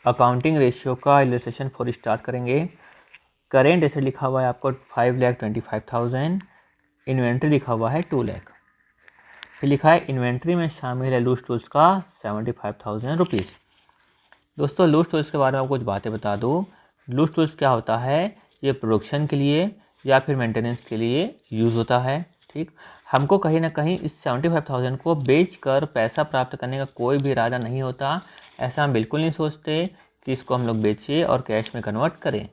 Accounting ratio का illustration 4 start करेंगे। Current asset लिखा हुआ है आपको 5,25,000, इन्वेंट्री लिखा हुआ है 2 लाख। फिर लिखा है इन्वेंट्री में शामिल है लूज टूल्स का 75,000 रुपीज़। दोस्तों लूज टूल्स के बारे में आपको कुछ बातें बता दूँ। लूज टूल्स क्या होता है, ये प्रोडक्शन के लिए या फिर मेंटेनेंस के लिए यूज़ होता है। ठीक, हमको कहीं ना कहीं इस 75,000 को बेच कर पैसा प्राप्त करने का कोई भी इरादा नहीं होता। ऐसा हम बिल्कुल नहीं सोचते कि इसको हम लोग बेचिए और कैश में कन्वर्ट करें।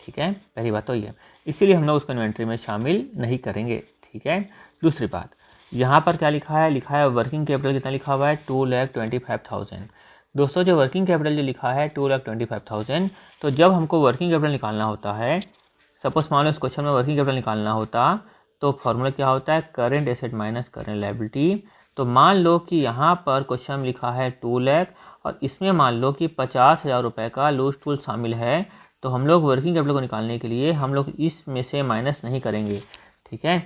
ठीक है, पहली बात तो ये, इसीलिए हम लोग उसको इन्वेंट्री में शामिल नहीं करेंगे। ठीक है, दूसरी बात, यहाँ पर क्या लिखा है वर्किंग कैपिटल कितना लिखा हुआ है 2,25,000। दोस्तों जो वर्किंग कैपिटल जो लिखा है 2,25,000, तो जब हमको वर्किंग कैपिटल निकालना होता है, सपोज मान लो इस क्वेश्चन में वर्किंग कैपिटल निकालना होता तो फॉर्मूला क्या होता है, current asset minus current liability. तो मान लो कि यहाँ पर क्वेश्चन में लिखा है 2 लाख और इसमें मान लो कि 50,000 रुपये का लूज टूल शामिल है, तो हम लोग वर्किंग कैपिटल को निकालने के लिए हम लोग इसमें से माइनस नहीं करेंगे। ठीक है,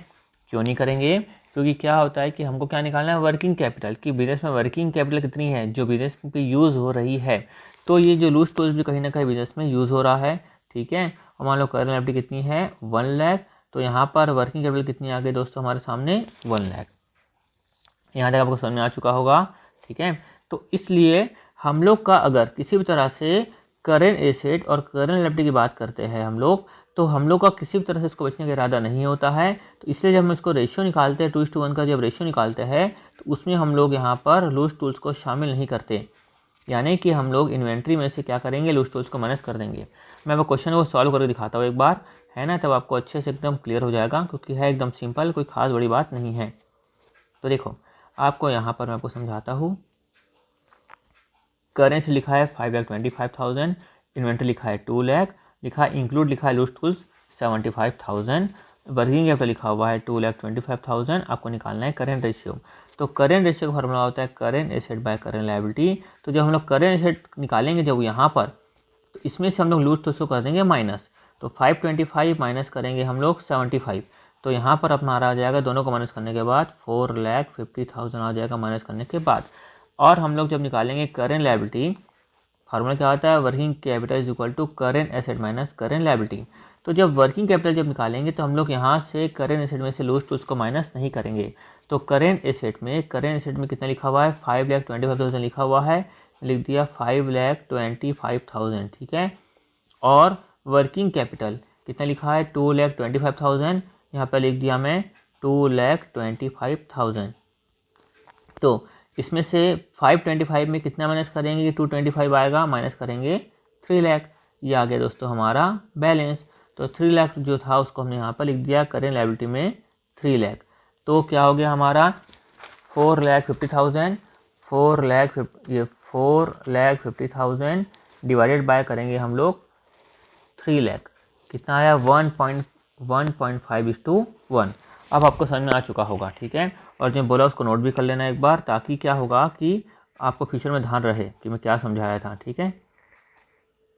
क्यों नहीं करेंगे, क्योंकि क्या होता है कि हमको क्या निकालना है, वर्किंग कैपिटल की बिजनेस में वर्किंग कैपिटल कितनी है जो बिजनेस पे यूज़ हो रही है। तो ये जो लूज टूल्स भी कहीं ना कहीं बिजनेस में यूज़ हो रहा है। ठीक है, और मान लो करंट लायबिलिटी कितनी है 1 लाख, तो यहाँ पर वर्किंग कैपिटल कितनी आ गई दोस्तों हमारे सामने 1 लाख। यहाँ तक आपको समझ में आ चुका होगा। ठीक है, तो इसलिए हम लोग का अगर किसी भी तरह से करेंट एसेट और करेंट लायबिलिटी की बात करते हैं हम लोग, तो हम लोग का किसी भी तरह से इसको बेचने का इरादा नहीं होता है। तो इसलिए जब हम इसको रेशियो निकालते हैं 2:1 का, जब रेशियो निकालते हैं तो उसमें हम लोग यहाँ पर लूज टूल्स को शामिल नहीं करते, यानी कि हम लोग इन्वेंट्री में से क्या करेंगे, लूज टूल्स को माइनस कर देंगे। मैं वो क्वेश्चन को सॉल्व करके दिखाता हूँ एक बार, है ना, तब आपको अच्छे से एकदम क्लियर हो जाएगा, क्योंकि है एकदम सिंपल, कोई खास बड़ी बात नहीं है। तो देखो आपको यहाँ पर मैं आपको समझाता हूँ। करेंट लिखा है 5,25,000, इन्वेंट्री लिखा है 2 लाख, लिखा है इंक्लूड लिखा है लूज टूल्स 75,000, वर्किंग कैपिटल लिखा हुआ है 2,25,000। आपको निकालना है करेंट रेशियो। तो करेंट रेशियो का फॉर्मूला होता है current asset by current liability. तो जब हम लोग करेंट एसेट निकालेंगे जब यहाँ पर, तो इसमें से हम लोग लूज टूल्स को कर देंगे माइनस। तो 525 माइनस करेंगे हम लोग 75, तो यहाँ पर हमारा आ जाएगा, दोनों को माइनस करने के बाद 4,50,000 आ जाएगा माइनस करने के बाद। और हम लोग जब निकालेंगे करेंट लायबिलिटी, फार्मूला क्या होता है, working capital is equal to current asset minus current liability. तो जब वर्किंग कैपिटल जब निकालेंगे तो हम लोग यहाँ से करेंट एसेट में से लूज टूल्स को माइनस नहीं करेंगे। तो करेंट एसेट में कितना लिखा हुआ है 5,25,000 लिखा हुआ है, लिख दिया 5,25,000। ठीक है, और वर्किंग कैपिटल कितना लिखा है 2,25,000, यहाँ पर लिख दिया मैं 2,25,000। तो इसमें से 525 में कितना माइनस करेंगे कि 225 आएगा, माइनस करेंगे 3 लाख। ये आ गया दोस्तों हमारा बैलेंस। तो 3 लाख जो था उसको हमने यहाँ पर लिख दिया करेंट लायबिलिटी में 3 लाख। तो क्या हो गया हमारा 4,50,000, 4,50,000 डिवाइडेड बाय करेंगे हम लोग 3 लाख, कितना आया 1.5:1। अब आपको समझ में आ चुका होगा। ठीक है, और जो बोला उसको नोट भी कर लेना एक बार, ताकि क्या होगा कि आपको फ्यूचर में ध्यान रहे कि मैं क्या समझाया था। ठीक है,